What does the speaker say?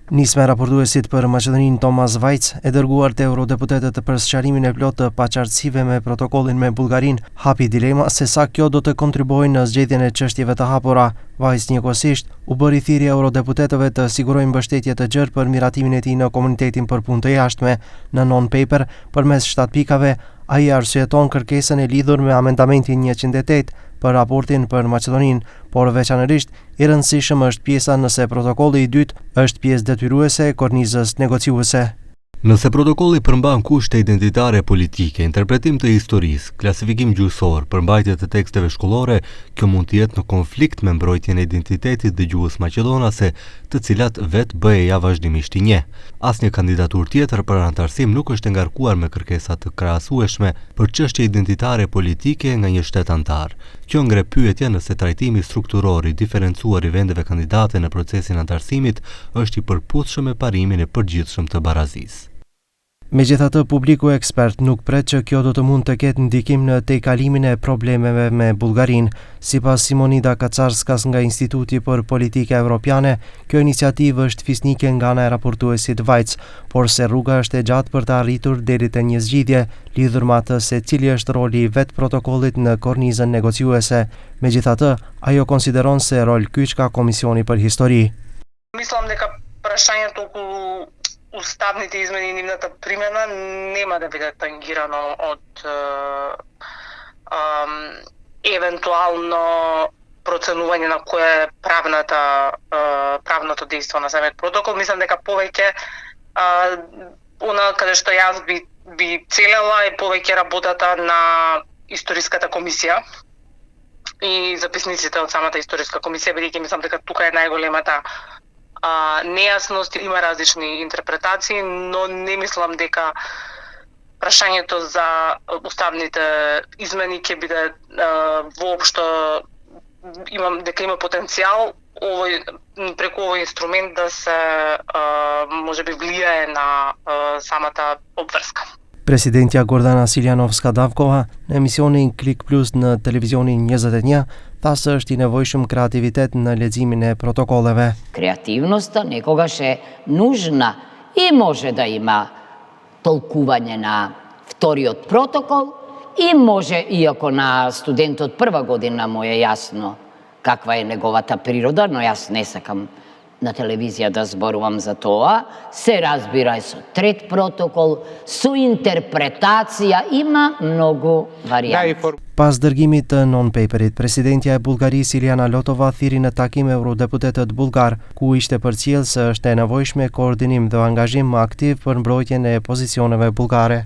Nisme raportuesit për Maqedoninë Thomas Vajc e dërguar te eurodeputetët për sqarimin e plotë të paqartësive me protokollin me Bullgarinë, hapi dilema se sa kjo do të kontribuojë në zgjedhjen e çështjeve të hapura. Vajc njëkohësisht u bëri thirrje eurodeputetëve të sigurojnë mbështetje të gjerë për miratimin e tij në komunitetin për punë të jashtme. Në non-paper, përmes 7 pikave, ai arsyeton kërkesën e lidhur me amendamentin 108 për raportin për Maqedoninë, por veçanërisht i rëndësishëm është pjesa nëse protokolli i dytë është pjesë detyruese e kornizës negociuese. Nëse protokolli përmban kushte identitare politike, interpretim të historisë, klasifikim gjuhësor, përmbajtje të teksteve shkollore, kjo mund të jetë në konflikt me mbrojtjen e identitetit të gjuhës maqedonase, të cilat vetë BE-ja vazhdimisht i njeh. Asnjë kandidaturë tjetër për anëtarësim nuk është ngarkuar me kërkesa të krahasueshme për çështje identitare politike nga një shtet anëtar. Kjo ngre pyetjen nëse trajtimi strukturor i diferencuar i vendeve kandidate në procesin anëtarësimit është i përputhshëm me parimin e përgjithshëm të barazisë. Megjithatë, publiku ekspert nuk pret që kjo do të mund të ketë ndikim në tejkalimin e problemeve me Bullgarinë. Sipas Simonida Kacarskas nga Instituti për Politikë Evropiane, kjo iniciativë është fisnike nga ana e raportuesit Vajc, por se rruga është e gjatë për të arritur deri te një zgjidhje, lidhur me atë se cili është roli i vet protokollit në kornizën negociuese. Megjithatë, ajo konsideron se rol kyç ka Komisioni për Histori. Мислам дека прашањето околу уставните измени и нивната примена нема да биде тангирано од евентуално проценување на која е правното дејство на самиот протокол. Мислам дека повеќе она каде што јас би целела е повеќе работата на историската комисија и записниците од самата историска комисија, бидејќи мислам дека тука е најголемата нејасност, има различни интерпретации, но не мислам дека прашањето за уставните измени ќе биде воопшто дека има потенцијал преку овој инструмент да се можеби влијае на самата обврска. Presidentja Gordana Siljanovska-Davkova në emisionin Klik Plus në televizionin 21 tha se është i nevojshëm kreativitet në leximin e protokolleve. Креативноста некогаш е нужна и може да има толкување на вториот протокол и може, иако на студентот прва година му е јасно каква е неговата природа, но јас не сакам на телевизија да зборувам за тоа, се разбира и со трет протокол, со интерпретација, има многу варијанти. Pas dërgimit të non-paperit, presidentja e Bullgarisë Iliana Lotova thiri në takim eurodeputetët bullgar, ku ishte përcjellë se është e nevojshme koordinim dhe angazhim aktiv për mbrojtjen e pozicioneve bullgare.